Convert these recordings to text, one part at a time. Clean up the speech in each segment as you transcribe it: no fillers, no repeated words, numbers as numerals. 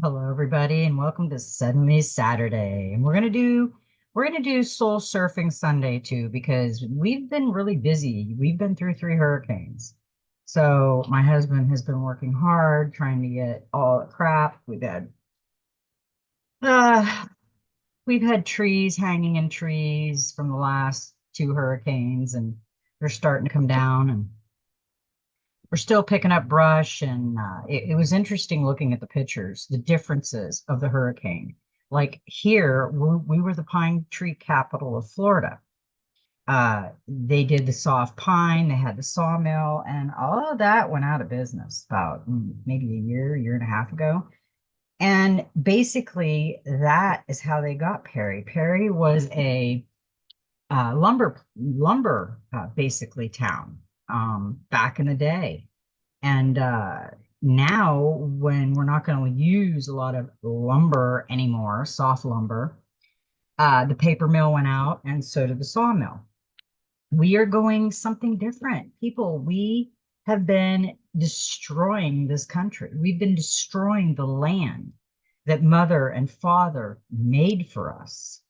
Hello, everybody, and welcome to Suddenly Saturday. And we're gonna do Soul Surfing Sunday too, because we've been really busy. We've been through three hurricanes. So my husband has been working hard trying to get all the crap. Uh we've had trees hanging in trees from the last two hurricanes, and they're starting to come down, and we're still picking up brush. And it was interesting looking at the pictures, the differences of the hurricane. Like here, we were the pine tree capital of Florida. They did the soft pine, they had the sawmill, and all of that went out of business about maybe a year and a half ago. And basically, that is how they got Perry. Perry was a lumber basically town back in the day. And now, when we're not going to use a lot of lumber anymore, soft lumber, the paper mill went out, and so did the sawmill. We are going something different. People, we have been destroying this country. We've been destroying the land that mother and father made for us.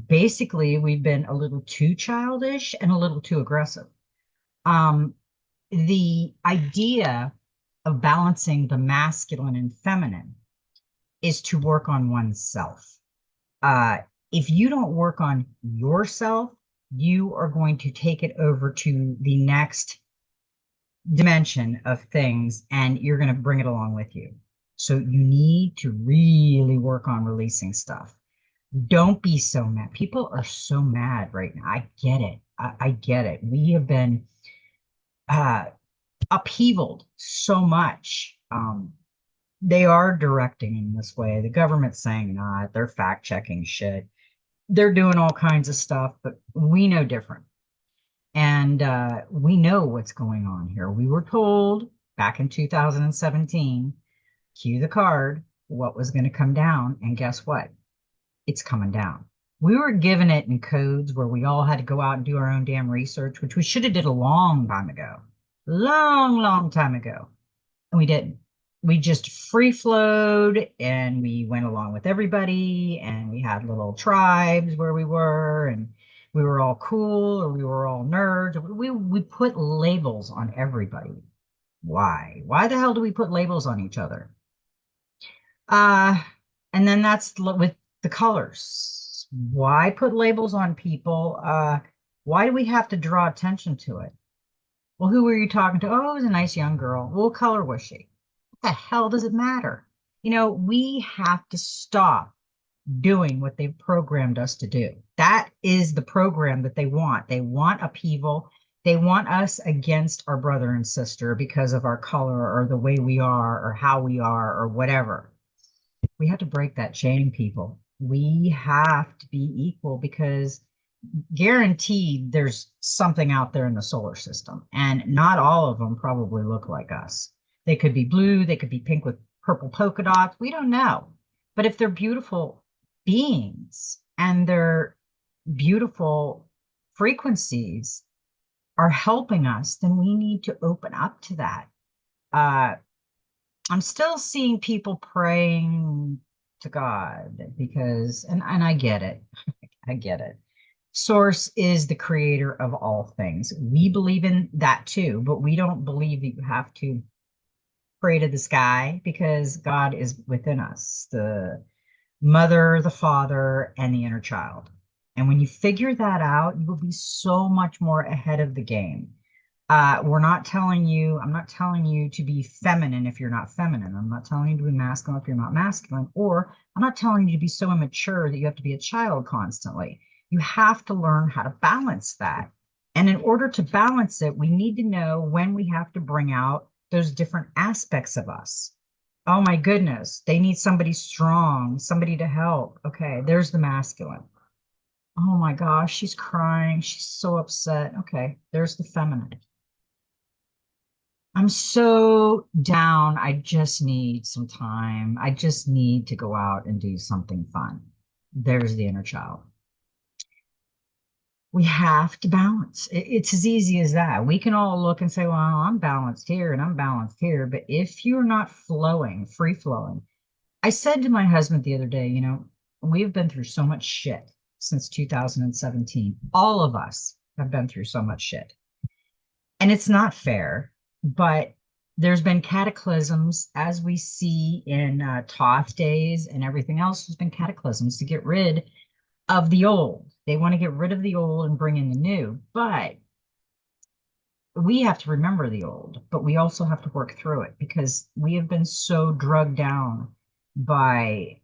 Basically, we've been a little too childish and a little too aggressive. Um, the idea of balancing the masculine and feminine is to work on oneself. Uh, if you don't work on yourself, you are going to take it over to the next dimension of things, and you're going to bring it along with you. So you need to really work on releasing stuff. Don't be so mad. People are so mad right now. I get it. I get it. We have been uh, upheavaled so much. They are directing in this way. The government's saying not. They're fact checking shit. They're doing all kinds of stuff, but we know different. And we know what's going on here. We were told back in 2017, cue the card, what was going to come down. And guess what? It's coming down. We were given it in codes where we all had to go out and do our own damn research, which we should have did a long time ago. Long time ago. And we didn't. We just free flowed, and we went along with everybody, and we had little tribes where we were, and we were all cool or we were all nerds. We put labels on everybody. Why? Why the hell do we put labels on each other? Uh, and then with the colors. Why put labels on people? Why do we have to draw attention to it? Well, who were you talking to? Oh, it was a nice young girl. Well, what color was she? What the hell does it matter? We have to stop doing what they've programmed us to do. That is the program that they want. They want upheaval. They want us against our brother and sister because of our color or the way we are or how we are or whatever. We have to break that chain, people. We have to be equal, because guaranteed there's something out there in the solar system, and not all of them probably look like us. They could be blue, they could be pink with purple polka dots. We don't know. But if they're beautiful beings and their beautiful frequencies are helping us, then we need to open up to that. Uh, I'm still seeing people praying to God because, and I get it. I get it. Source is the creator of all things. We believe in that too, but we don't believe that you have to pray to the sky, because God is within us, the mother, the father, and the inner child. And when you figure that out, you will be so much more ahead of the game. I'm not telling you to be feminine if you're not feminine. I'm not telling you to be masculine if you're not masculine. Or I'm not telling you to be so immature that you have to be a child constantly. You have to learn how to balance that. And in order to balance it, we need to know when we have to bring out those different aspects of us. Oh my goodness, they need somebody strong, somebody to help. Okay, there's the masculine. Oh my gosh, she's crying. She's so upset. Okay, there's the feminine. I'm so down. I just need some time. I just need to go out and do something fun. There's the inner child. We have to balance. It's as easy as that. We can all look and say, well, I'm balanced here and I'm balanced here. But if you're not flowing, free flowing, I said to my husband the other day, we've been through so much shit since 2017. All of us have been through so much shit. And it's not fair, but there's been cataclysms, as we see in Thoth days and everything else. There's been cataclysms to get rid of the old. They want to get rid of the old and bring in the new. But we have to remember the old, but we also have to work through it because we have been so drugged down by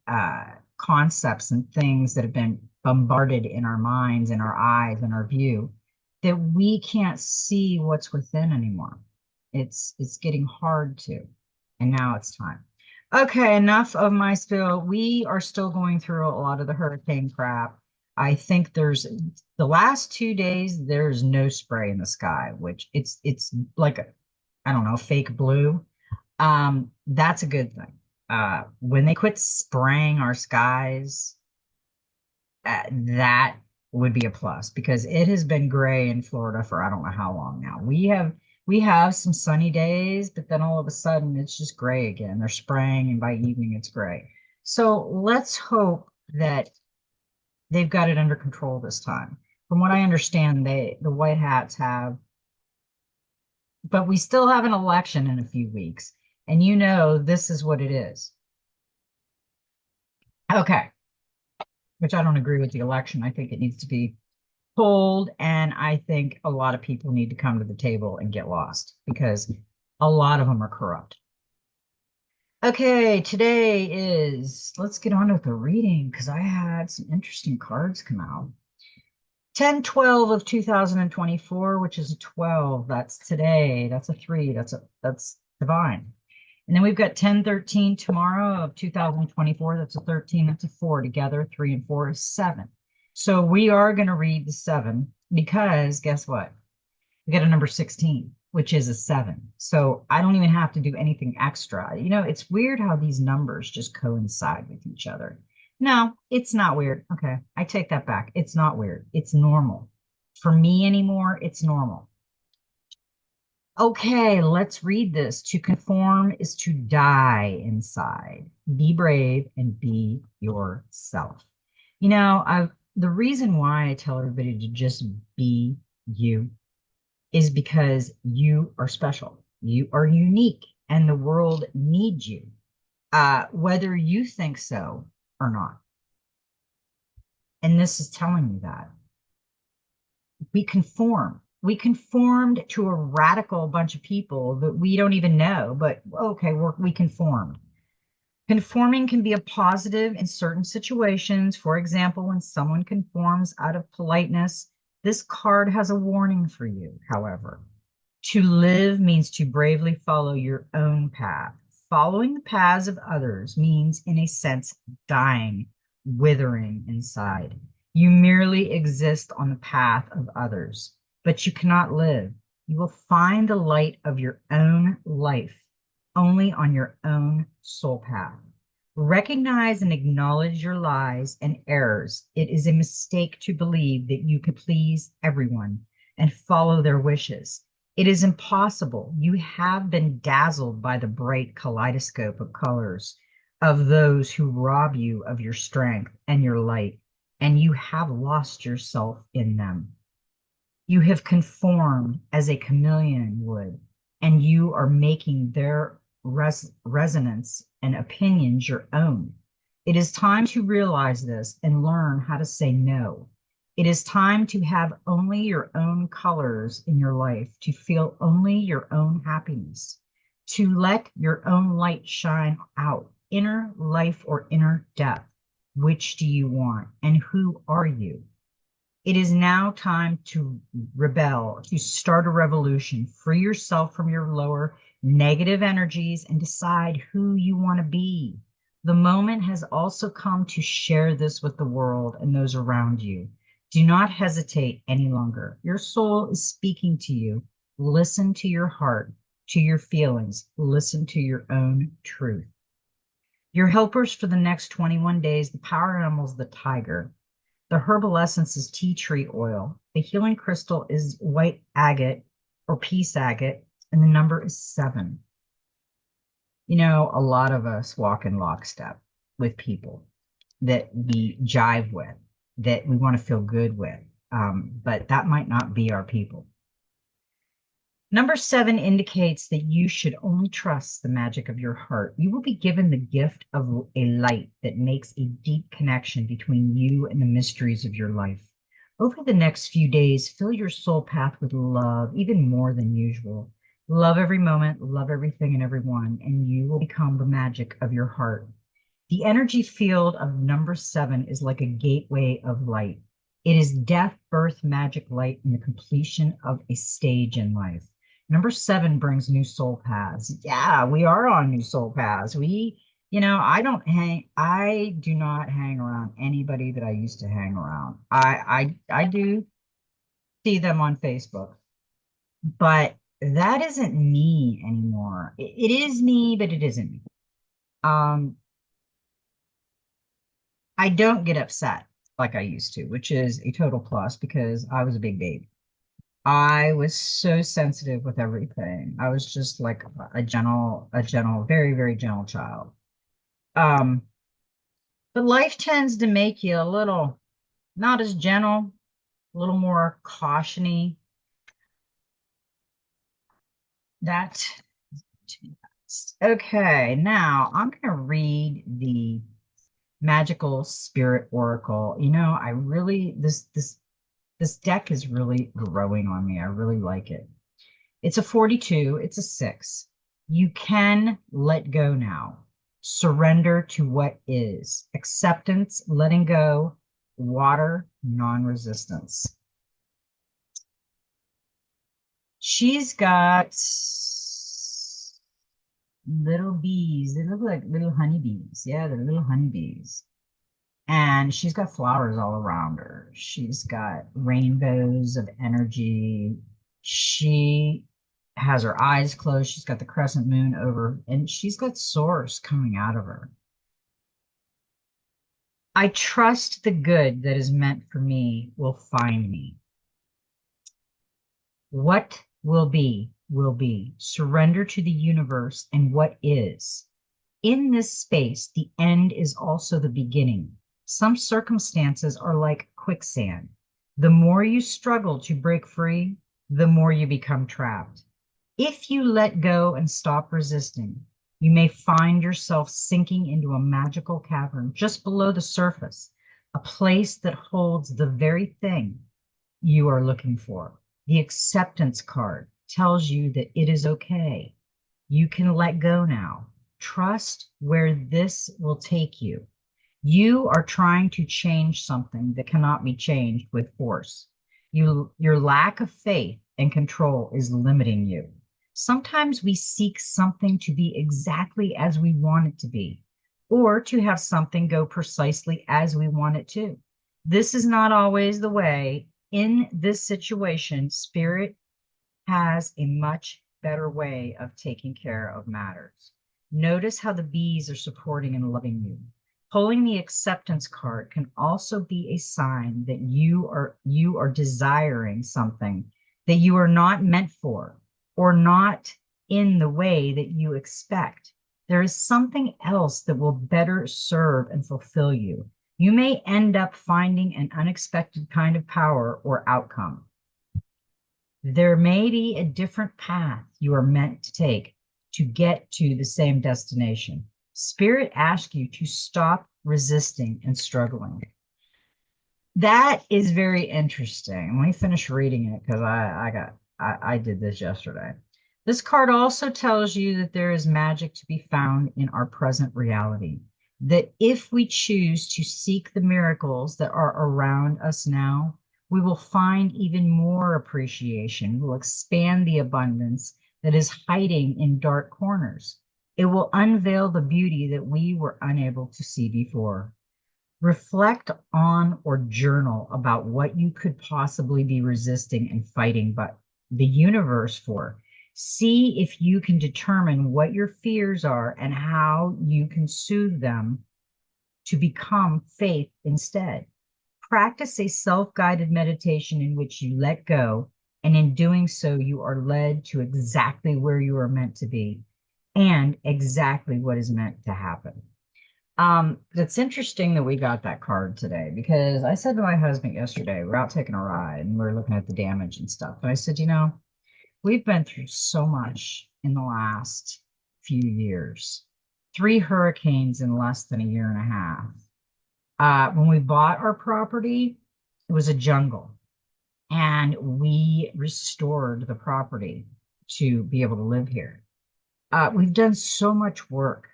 concepts and things that have been bombarded in our minds and our eyes and our view that we can't see what's within anymore. It's getting hard to, and now it's time. Okay, enough of my spill. We are still going through a lot of the hurricane crap. I think there's the last 2 days, there's no spray in the sky, which it's like I don't know, fake blue. That's a good thing. When they quit spraying our skies, that would be a plus because it has been gray in Florida for I don't know how long now. We have some sunny days, but then all of a sudden it's just gray again. They're spraying, and by evening it's gray. So let's hope that they've got it under control this time. From what I understand, the white hats have, but we still have an election in a few weeks, and this is what it is. Okay, which I don't agree with the election. I think it needs to be pulled, and I think a lot of people need to come to the table and get lost because a lot of them are corrupt. Okay, today let's get on with the reading because I had some interesting cards come out. 10/12 of 2024, which is a 12. That's today. That's a 3. That's divine. And then we've got 10/13 tomorrow of 2024. That's a 13. That's a 4. Together, 3 and 4 is 7. So we are going to read the 7 because guess what? We get a number 16, which is a 7. So I don't even have to do anything extra. It's weird how these numbers just coincide with each other. No, it's not weird. Okay, I take that back. It's not weird. It's normal. For me anymore, it's normal. Okay, let's read this. To conform is to die inside. Be brave and be yourself. The reason why I tell everybody to just be you is because you are special. You are unique, and the world needs you, whether you think so or not. And this is telling me that we conform. We conformed to a radical bunch of people that we don't even know, but okay, we conformed. Conforming can be a positive in certain situations. For example, when someone conforms out of politeness, this card has a warning for you, however. To live means to bravely follow your own path. Following the paths of others means, in a sense, dying, withering inside. You merely exist on the path of others, but you cannot live. You will find the light of your own life only on your own soul path. Recognize and acknowledge your lies and errors. It is a mistake to believe that you can please everyone and follow their wishes. It is impossible. You have been dazzled by the bright kaleidoscope of colors of those who rob you of your strength and your light, and you have lost yourself in them. You have conformed as a chameleon would, and you are making their resonance and opinions your own. It is time to realize this and learn how to say no. It is time to have only your own colors in your life, to feel only your own happiness, to let your own light shine out. Inner life or inner death. Which do you want? And who are you? It is now time to rebel, to start a revolution. Free yourself from your lower negative energies and decide who you want to be. The moment has also come to share this with the world and those around you. Do not hesitate any longer. Your soul is speaking to you. Listen to your heart, to your feelings. Listen to your own truth. Your helpers for the next 21 days, the power animal is the tiger. The herbal essence is tea tree oil. The healing crystal is white agate or peace agate, and the number is 7. A lot of us walk in lockstep. with people that we jive with, that we want to feel good with. But that might not be our people. Number 7 indicates that you should only trust the magic of your heart. You will be given the gift of a light that makes a deep connection between you and the mysteries of your life. Over the next few days, fill your soul path with love, even more than usual. Love every moment, love everything and everyone, and you will become the magic of your heart. The energy field of number 7 is like a gateway of light. It is death, birth, magic, light, and the completion of a stage in life. Number 7 brings new soul paths. Yeah, we are on new soul paths. I do not hang around anybody that I used to hang around. I do see them on Facebook, but that isn't me anymore. It is me, but it isn't me. Um, I don't get upset like I used to, which is a total plus because I was a big baby. I was so sensitive with everything. I was just like a gentle, very, very gentle child. Um, but life tends to make you a little not as gentle, a little more cautiony. That okay. Now I'm gonna read the Magical Spirit Oracle. I really this deck is really growing on me. I really like it. It's a 42, it's a 6. You can let go now. Surrender to what is. Acceptance, letting go, water, non-resistance. She's got little bees. They look like little honeybees. Yeah, they're little honeybees. And she's got flowers all around her. She's got rainbows of energy. She has her eyes closed. She's got the crescent moon over, and she's got source coming out of her. I trust the good that is meant for me will find me. What will be, will be. Surrender to the universe and what is. In this space, the end is also the beginning. Some circumstances are like quicksand. The more you struggle to break free, the more you become trapped. If you let go and stop resisting, you may find yourself sinking into a magical cavern just below the surface, a place that holds the very thing you are looking for. The acceptance card tells you that it is okay. You can let go now. Trust where this will take you. You are trying to change something that cannot be changed with force. Your lack of faith and control is limiting you. Sometimes we seek something to be exactly as we want it to be, or to have something go precisely as we want it to. This is not always the way. In this situation, Spirit has a much better way of taking care of matters. Notice how the bees are supporting and loving you. Pulling the acceptance card can also be a sign that you are desiring something that you are not meant for or not in the way that you expect. There is something else that will better serve and fulfill you. You may end up finding an unexpected kind of power or outcome. There may be a different path you are meant to take to get to the same destination. Spirit asks you to stop resisting and struggling. That is very interesting. Let me finish reading it because I did this yesterday. This card also tells you that there is magic to be found in our present reality. That if we choose to seek the miracles that are around us now, we will find even more appreciation. We'll expand the abundance that is hiding in dark corners. It will unveil the beauty that we were unable to see before. Reflect on or journal about what you could possibly be resisting and fighting but the universe for. See if you can determine what your fears are and how you can soothe them to become faith instead. Practice a self-guided meditation in which you let go, and in doing so, you are led to exactly where you are meant to be and exactly what is meant to happen. It's interesting that we got that card today because I said to my husband yesterday, we're out taking a ride and we're looking at the damage and stuff. And I said, we've been through so much in the last few years. Three hurricanes in less than a year and a half. When we bought our property, it was a jungle, and we restored the property to be able to live here. We've done so much work,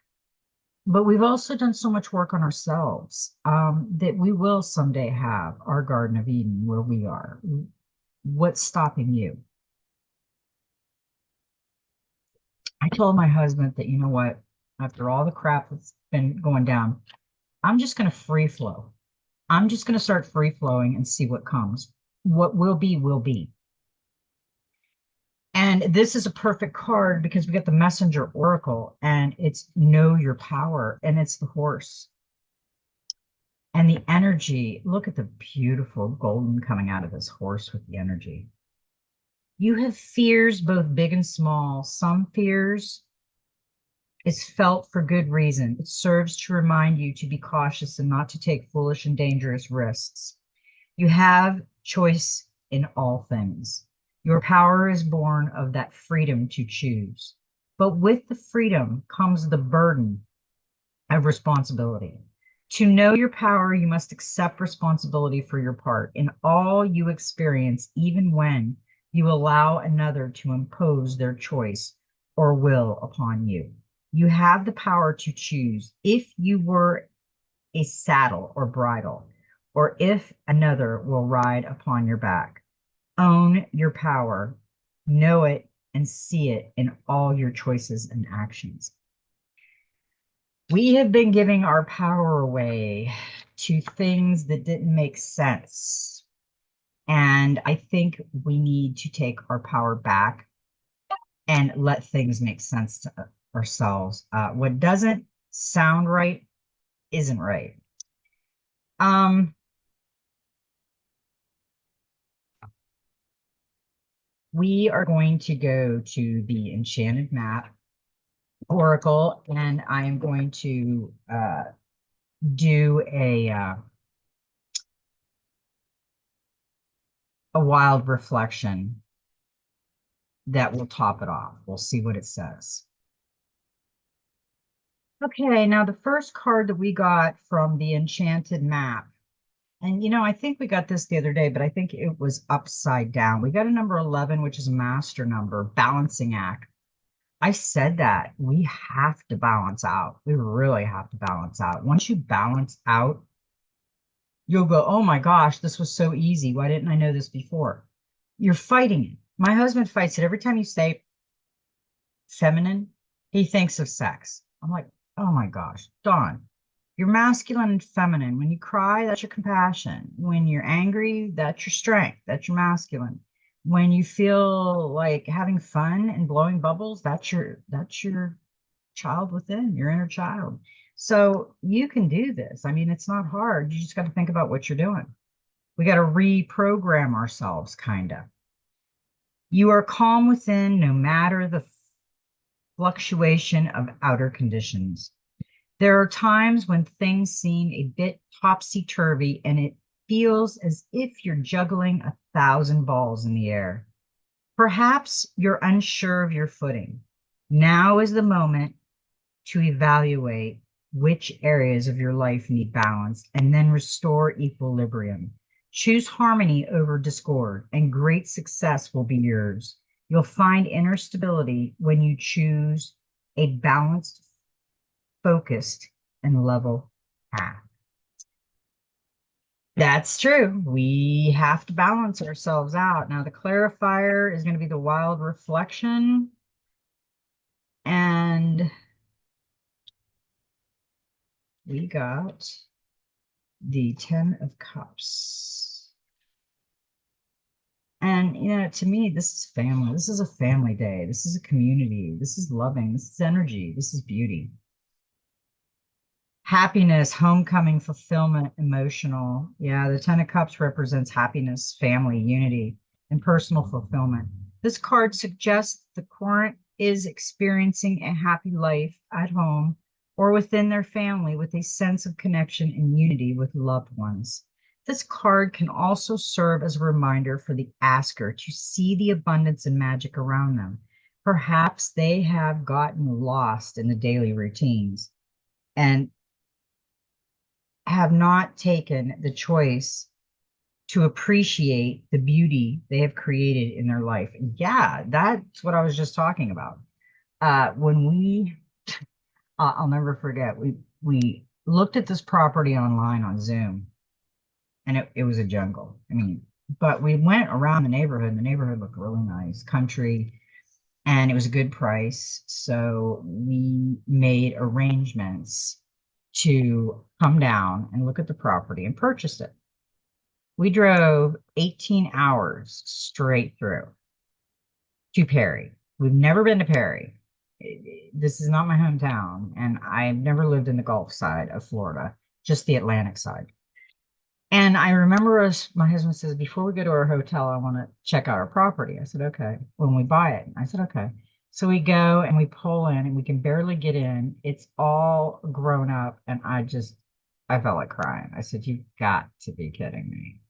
but we've also done so much work on ourselves that we will someday have our Garden of Eden where we are. What's stopping you? I told my husband that, you know what, after all the crap that's been going down, I'm just going to free flow. I'm just going to start free flowing and see what comes. What will be, will be. And this is a perfect card because we got the messenger oracle and it's know your power and it's the horse. And the energy, look at the beautiful golden coming out of this horse with the energy. You have fears, both big and small. Some fears is felt for good reason. It serves to remind you to be cautious and not to take foolish and dangerous risks. You have choice in all things. Your power is born of that freedom to choose. But with the freedom comes the burden of responsibility. To know your power, you must accept responsibility for your part in all you experience, even when you allow another to impose their choice or will upon you. You have the power to choose if you were a saddle or bridle, or if another will ride upon your back. Own your power, know it, and see it in all your choices and actions. We have been giving our power away to things that didn't make sense. And I think we need to take our power back and let things make sense to ourselves. What doesn't sound right isn't right. Um, we are going to go to the Enchanted Map Oracle, and I am going to do a wild reflection that will top it off. We'll see what it says. Okay, now the first card that we got from the Enchanted Map, and I think we got this the other day, but I think it was upside down. We got a number 11, which is a master number, balancing act. I said that we have to balance out. We really have to balance out. Once you balance out, you'll go, oh my gosh, this was so easy. Why didn't I know this before? You're fighting it. My husband fights it every time you say feminine, he thinks of sex. I'm like, oh my gosh, Dawn, you're masculine and feminine. When you cry, that's your compassion. When you're angry, that's your strength. That's your masculine. When you feel like having fun and blowing bubbles, that's your child within, your inner child. So you can do this. I mean, it's not hard. You just got to think about what you're doing. We got to reprogram ourselves, kind of. You are calm within no matter the fluctuation of outer conditions. There are times when things seem a bit topsy-turvy and it feels as if you're juggling 1,000 balls in the air. Perhaps you're unsure of your footing. Now is the moment to evaluate which areas of your life need balance and then restore equilibrium. Choose harmony over discord, and great success will be yours. You'll find inner stability when you choose a balanced, focused, and level path. That's true. We have to balance ourselves out. Now, the clarifier is going to be the wild reflection. And we got the 10 of Cups. And, to me, this is family. This is a family day. This is a community. This is loving. This is energy. This is beauty. Happiness, homecoming, fulfillment, emotional. Yeah, the 10 of Cups represents happiness, family, unity, and personal fulfillment. This card suggests the current is experiencing a happy life at home or within their family with a sense of connection and unity with loved ones. This card can also serve as a reminder for the asker to see the abundance and magic around them. Perhaps they have gotten lost in the daily routines and have not taken the choice to appreciate the beauty they have created in their life. Yeah, that's what I was just talking about. When I'll never forget, we looked at this property online on Zoom, and it was a jungle. I mean, but we went around the neighborhood, and the neighborhood looked really nice, country, and it was a good price. So we made arrangements to come down and look at the property and purchase it. We drove 18 hours straight through to Perry. We've never been to Perry. This is not my hometown, and I've never lived in the Gulf side of Florida, just the Atlantic side. And I remember my husband says, before we go to our hotel, I want to check out our property. I said, okay. When we buy it, I said, okay. So we go and we pull in and we can barely get in. It's all grown up. And I felt like crying. I said, you've got to be kidding me.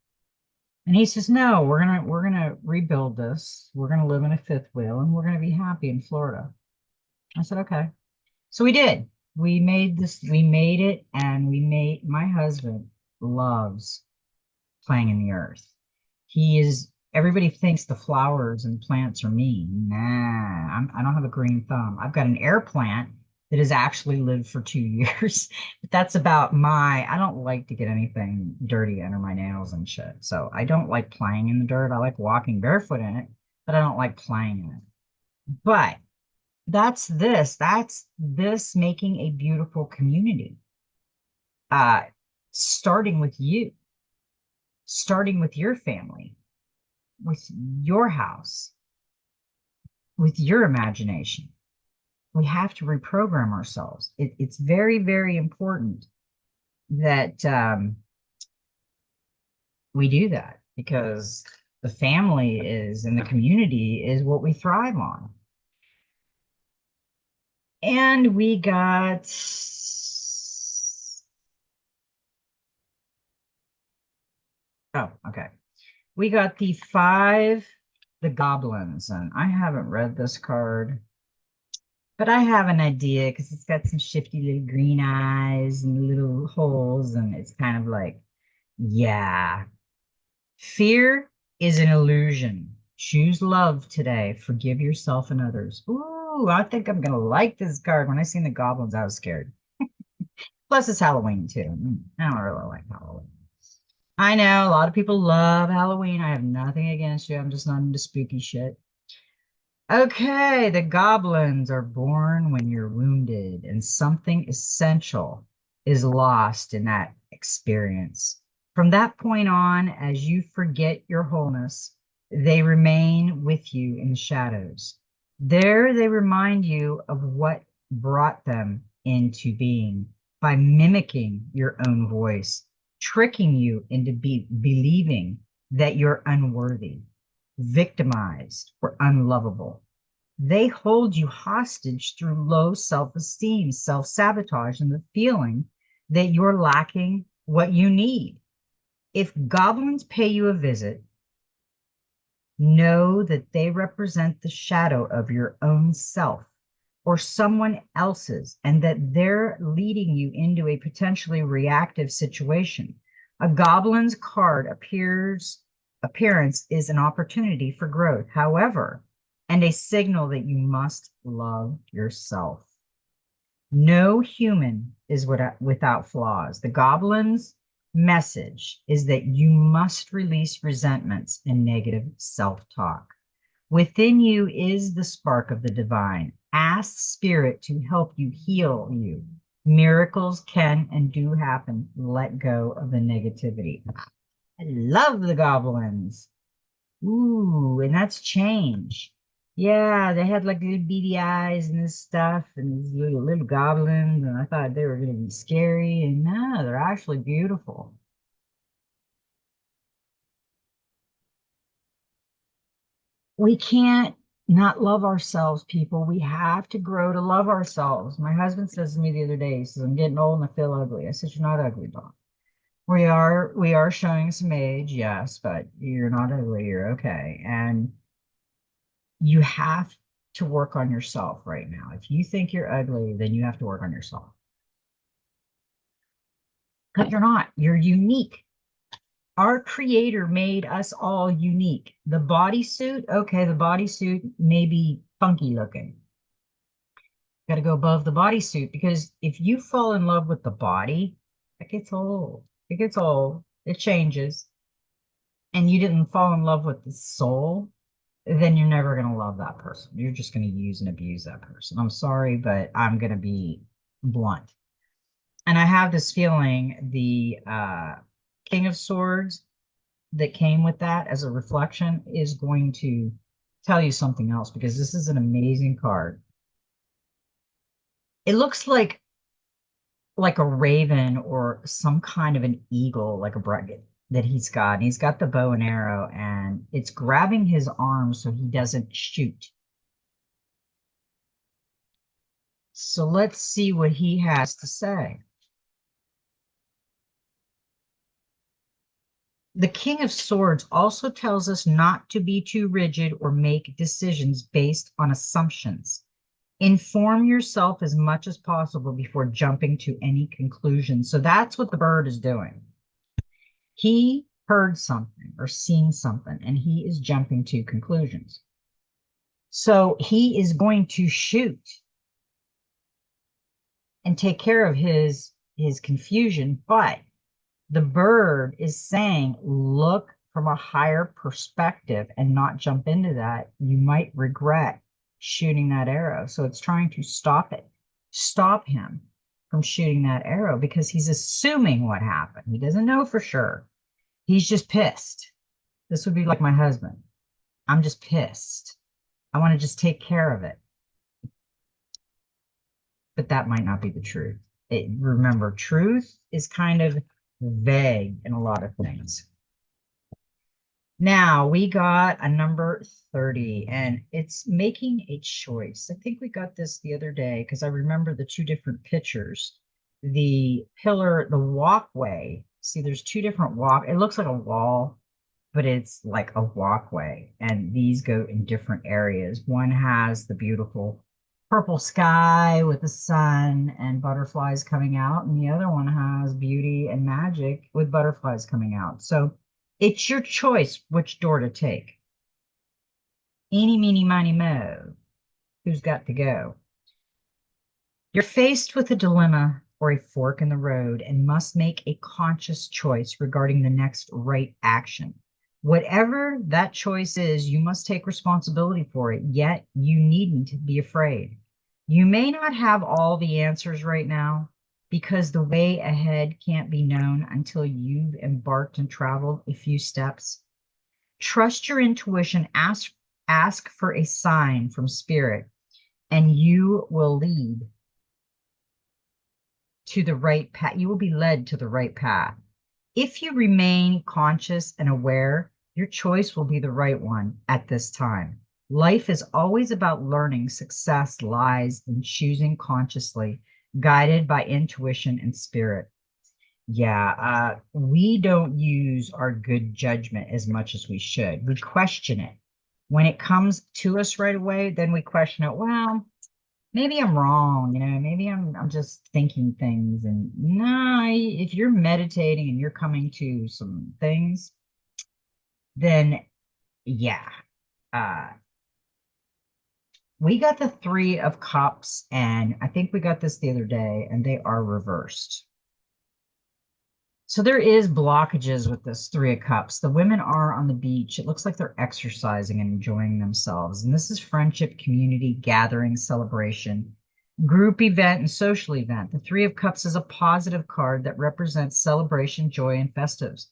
And he says, no, we're gonna rebuild this. We're gonna live in a fifth wheel and we're gonna be happy in Florida. I said, okay. So we did. We made it, and my husband loves playing in the earth. Everybody thinks the flowers and plants are mean. Nah, I don't have a green thumb. I've got an air plant that has actually lived for 2 years. But that's about I don't like to get anything dirty under my nails and shit. So I don't like playing in the dirt. I like walking barefoot in it, but I don't like playing in it. But that's this making a beautiful community. Uh, starting with you, starting with your family, with your house, with your imagination. We have to reprogram ourselves. It's very, very important that we do that, because the family is and the community is what we thrive on. And we got, oh, okay. We got the goblins, and I haven't read this card, but I have an idea because it's got some shifty little green eyes and little holes, and it's kind of like, yeah. Fear is an illusion. Choose love today. Forgive yourself and others. Ooh, I think I'm gonna like this card. When I seen the goblins, I was scared. Plus, it's Halloween too. I don't really like Halloween. I know a lot of people love Halloween. I have nothing against you. I'm just not into spooky shit. Okay, the goblins are born when you're wounded, and something essential is lost in that experience. From that point on, as you forget your wholeness, they remain with you in the shadows. There, they remind you of what brought them into being by mimicking your own voice, tricking you into believing that you're unworthy, victimized, or unlovable. They hold you hostage through low self esteem, self sabotage, and the feeling that you're lacking what you need. If goblins pay you a visit, know that they represent the shadow of your own self or someone else's, and that they're leading you into a potentially reactive situation. A goblin's card appearance is an opportunity for growth, however, and a signal that you must love yourself. No human is without flaws. The goblin's message is that you must release resentments and negative self-talk. Within you is the spark of the divine. Ask Spirit to help you heal you. Miracles can and do happen. Let go of the negativity. I love the goblins. Ooh, and that's change. Yeah, they had like little beady eyes and this stuff, and these little goblins, and I thought they were going to be scary, and no, they're actually beautiful. We can't not love ourselves, people. We have to grow to love ourselves. My husband says to me the other day, he says, I'm getting old and I feel ugly. I said, you're not ugly, Bob. We are showing some age, yes, but you're not ugly, you're okay. And you have to work on yourself right now. If you think you're ugly, then you have to work on yourself. But you're not. You're unique. Our creator made us all unique. The bodysuit, okay, the bodysuit may be funky looking. Got to go above the bodysuit because if you fall in love with the body, it gets old. It gets old. It changes. And you didn't fall in love with the soul, then you're never going to love that person. You're just going to use and abuse that person. I'm sorry, but I'm going to be blunt. And I have this feeling the King of Swords that came with that as a reflection is going to tell you something else because this is an amazing card. It looks like a raven or some kind of an eagle, like a bracket that he's got. And he's got the bow and arrow, and it's grabbing his arm so he doesn't shoot. So let's see what he has to say. The King of Swords also tells us not to be too rigid or make decisions based on assumptions. Inform yourself as much as possible before jumping to any conclusion. So that's what the bird is doing. He heard something or seen something, and he is jumping to conclusions. So he is going to shoot and take care of his confusion, but the bird is saying, look from a higher perspective and not jump into that. You might regret shooting that arrow. So it's trying to stop him from shooting that arrow because he's assuming what happened. He doesn't know for sure. He's just pissed. This would be like my husband. I'm just pissed. I want to just take care of it. But that might not be the truth. Remember, truth is kind of vague in a lot of things. Now we got a number 30, and it's making a choice. I think we got this the other day because I remember the two different pictures. The pillar, the walkway. See, there's two different it looks like a wall, but it's like a walkway, and these go in different areas. One has the beautiful purple sky with the sun and butterflies coming out, and the other one has beauty and magic with butterflies coming out. So it's your choice which door to take. Eeny, meeny, miny, mo. Who's got to go? You're faced with a dilemma or a fork in the road and must make a conscious choice regarding the next right action. Whatever that choice is, you must take responsibility for it, yet you needn't be afraid. You may not have all the answers right now because the way ahead can't be known until you've embarked and traveled a few steps. Trust your intuition, ask for a sign from spirit, and you will lead to the right path. You will be led to the right path. If you remain conscious and aware, your choice will be the right one at this time. Life is always about learning. Success lies in choosing consciously, guided by intuition and spirit. Yeah, we don't use our good judgment as much as we should. We question it. When it comes to us right away, then we question it. Well, maybe I'm wrong, maybe I'm just thinking things. And no, if you're meditating and you're coming to some things, then yeah. We got the Three of Cups, and I think we got this the other day, and they are reversed. So there is blockages with this Three of Cups. The women are on the beach. It looks like they're exercising and enjoying themselves. And this is friendship, community, gathering, celebration, group event, and social event. The Three of Cups is a positive card that represents celebration, joy, and festives.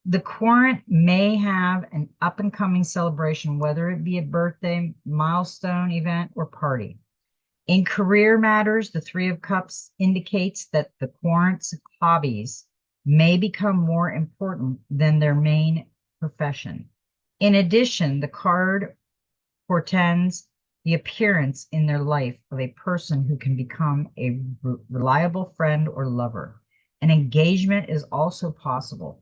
The querent may have an up-and-coming celebration, whether it be a birthday, milestone event, or party. In career matters, the Three of Cups indicates that the querent's hobbies may become more important than their main profession. In addition, the card portends the appearance in their life of a person who can become a reliable friend or lover. An engagement is also possible.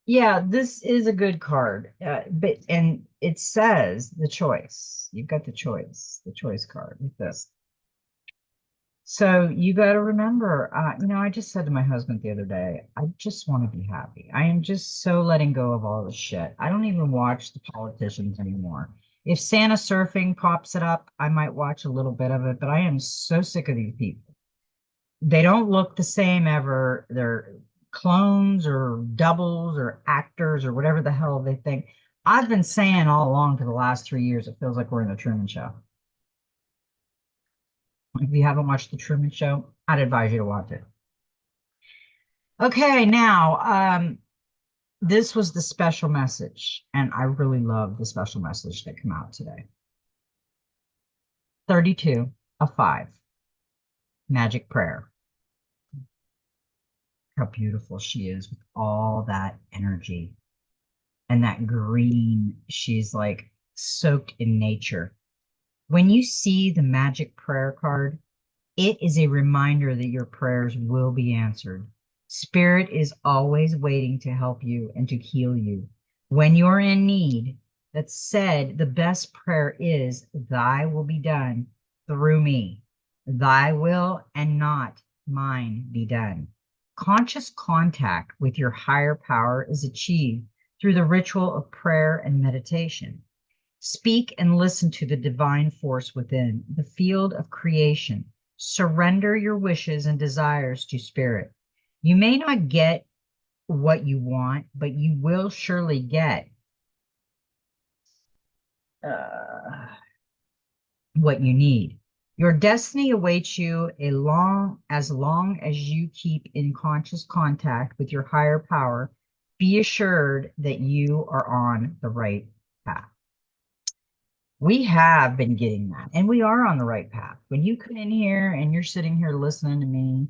Yeah, this is a good card. But and it says the choice. You've got the choice card with this. So you got to remember, I just said to my husband the other day, I just want to be happy. I am just so letting go of all the shit. I don't even watch the politicians anymore. If Santa Surfing pops it up, I might watch a little bit of it, but I am so sick of these people. They don't look the same ever. They're clones or doubles or actors or whatever the hell they think. I've been saying all along for the last 3 years, it feels like we're in the Truman Show. If you haven't watched the Truman Show, I'd advise you to watch it. Okay, now, this was the special message, and I really love the special message that came out today. 32 of 5, magic prayer. How beautiful she is with all that energy and that green. She's like soaked in nature. When you see the magic prayer card, it is a reminder that your prayers will be answered. Spirit is always waiting to help you and to heal you. When you're in need, that said, the best prayer is, Thy will be done through me. Thy will and not mine be done. Conscious contact with your higher power is achieved through the ritual of prayer and meditation. Speak and listen to the divine force within the field of creation. Surrender your wishes and desires to spirit. You may not get what you want, but you will surely get uh, what you need. Your destiny awaits you as long as you keep in conscious contact with your higher power. Be assured that you are on the right path. We have been getting that, and we are on the right path. When you come in here and you're sitting here listening to me,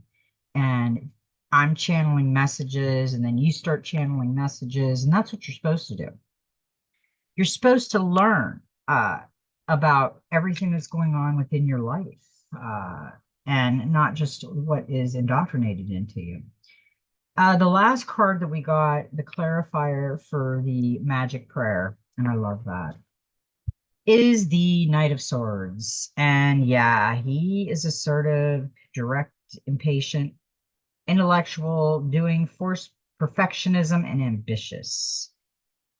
and I'm channeling messages, and then you start channeling messages, and that's what you're supposed to do. You're supposed to learn about everything that's going on within your life, and not just what is indoctrinated into you. The last card that we got, the clarifier for the magic prayer, and I love that, is the Knight of Swords. And yeah, he is assertive, direct, impatient, intellectual, doing force perfectionism, and ambitious.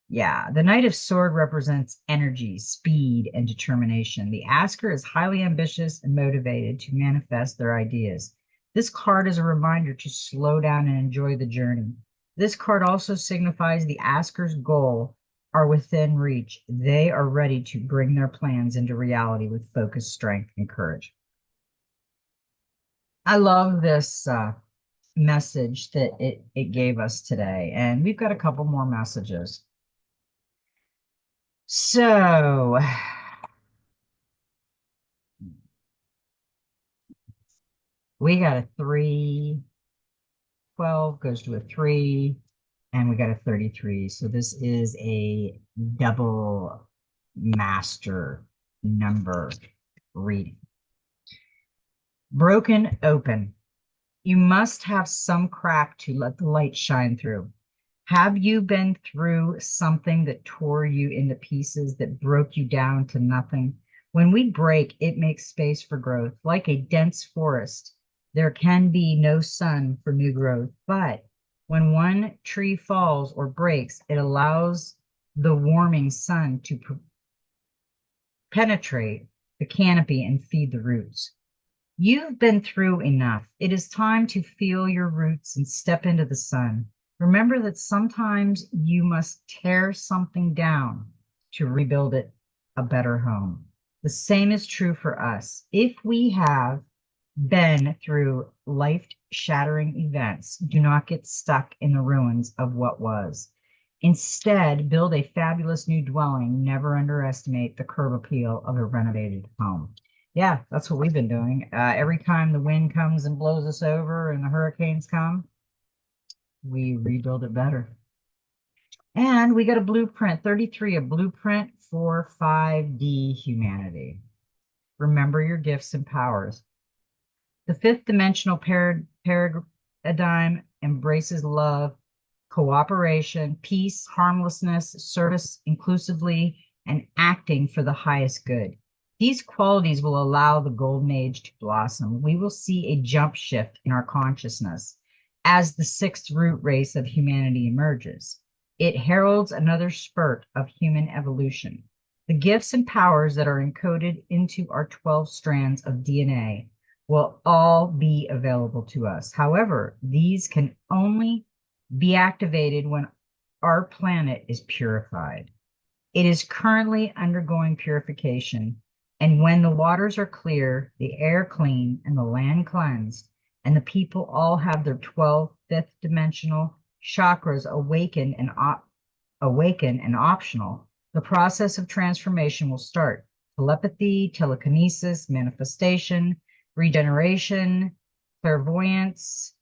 Yeah, the Knight of Sword represents energy, speed, and determination. The asker is highly ambitious and motivated to manifest their ideas. This card is a reminder to slow down and enjoy the journey. This card also signifies the asker's goal are within reach. They are ready to bring their plans into reality with focus, strength, and courage. I love this message that it gave us today, and we've got a couple more messages. So we got a 3, 12 goes to a 3, and we got a 33. So this is a double master number reading. Broken open. You must have some crack to let the light shine through. Have you been through something that tore you into pieces, that broke you down to nothing? When we break, it makes space for growth. Like a dense forest, there can be no sun for new growth. But when one tree falls or breaks, it allows the warming sun to penetrate the canopy and feed the roots. You've been through enough. It is time to feel your roots and step into the sun. Remember that sometimes you must tear something down to rebuild it a better home. The same is true for us. If we have been through life-shattering events, do not get stuck in the ruins of what was. Instead, build a fabulous new dwelling. Never underestimate the curb appeal of a renovated home. Yeah, that's what we've been doing. Every time the wind comes and blows us over and the hurricanes come, we rebuild it better. And we got a blueprint, 33, a blueprint for 5D humanity. Remember your gifts and powers. The fifth dimensional paradigm embraces love, cooperation, peace, harmlessness, service inclusively, and acting for the highest good. These qualities will allow the golden age to blossom. We will see a jump shift in our consciousness as the sixth root race of humanity emerges. It heralds another spurt of human evolution. The gifts and powers that are encoded into our 12 strands of DNA will all be available to us. However, these can only be activated when our planet is purified. It is currently undergoing purification, and when the waters are clear, the air clean, and the land cleansed, and the people all have their 12 fifth dimensional chakras awaken and optional, the process of transformation will start. Telepathy, telekinesis, manifestation, regeneration, clairvoyance,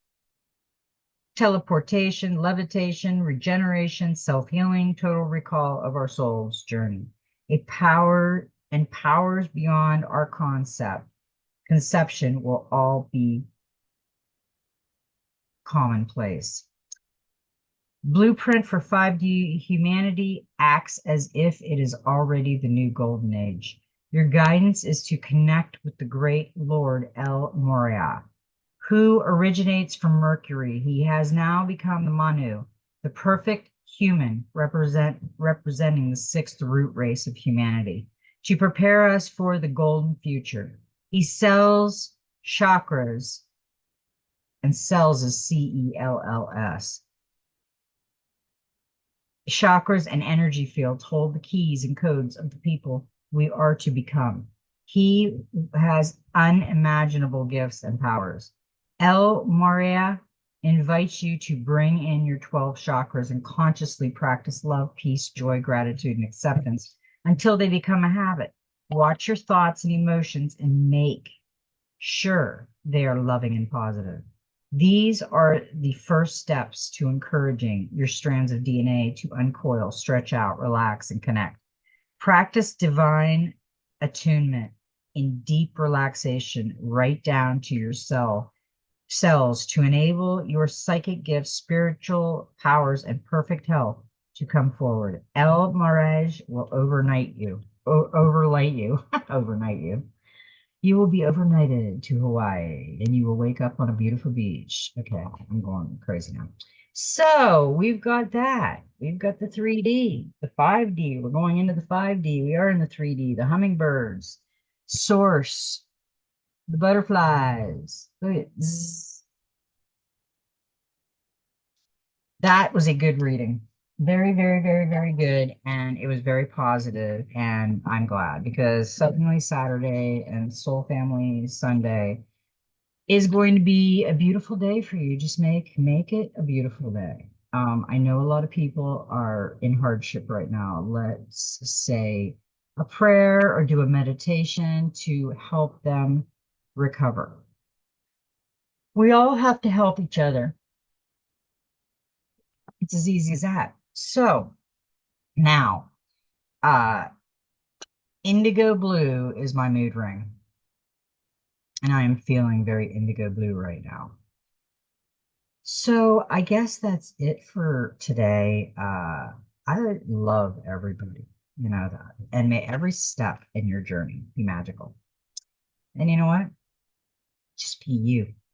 teleportation, levitation, regeneration, self-healing, total recall of our soul's journey. A power and powers beyond our conception will all be commonplace. Blueprint for 5D humanity acts as if it is already the new golden age. Your guidance is to connect with the great Lord El Moria, who originates from Mercury. He has now become the Manu, the perfect human representing the sixth root race of humanity, to prepare us for the golden future. He sells chakras, and cells is cells. Chakras and energy fields hold the keys and codes of the people we are to become. He has unimaginable gifts and powers. El Moria invites you to bring in your 12 chakras and consciously practice love, peace, joy, gratitude, and acceptance until they become a habit. Watch your thoughts and emotions and make sure they are loving and positive. These are the first steps to encouraging your strands of DNA to uncoil, stretch out, relax, and connect. Practice divine attunement in deep relaxation right down to your cells to enable your psychic gifts, spiritual powers, and perfect health to come forward. El Mirage will overnight you, overlight you, overnight you. You will be overnighted to Hawaii and you will wake up on a beautiful beach. Okay, I'm going crazy now. So we've got that. We've got the 3D, the 5D. We're going into the 5D. We are in the 3D, the hummingbirds, source, the butterflies. Look at zzz. That was a good reading. Very, very, very, very good. And it was very positive, and I'm glad because suddenly Saturday and Soul Family Sunday is going to be a beautiful day for you. Just make it a beautiful day. I know a lot of people are in hardship right now. Let's say a prayer or do a meditation to help them recover. We all have to help each other. It's as easy as that. So now, indigo blue is my mood ring. And I am feeling very indigo blue right now. So I guess that's it for today. I love everybody, you know that. And may every step in your journey be magical. And you know what? Just be you.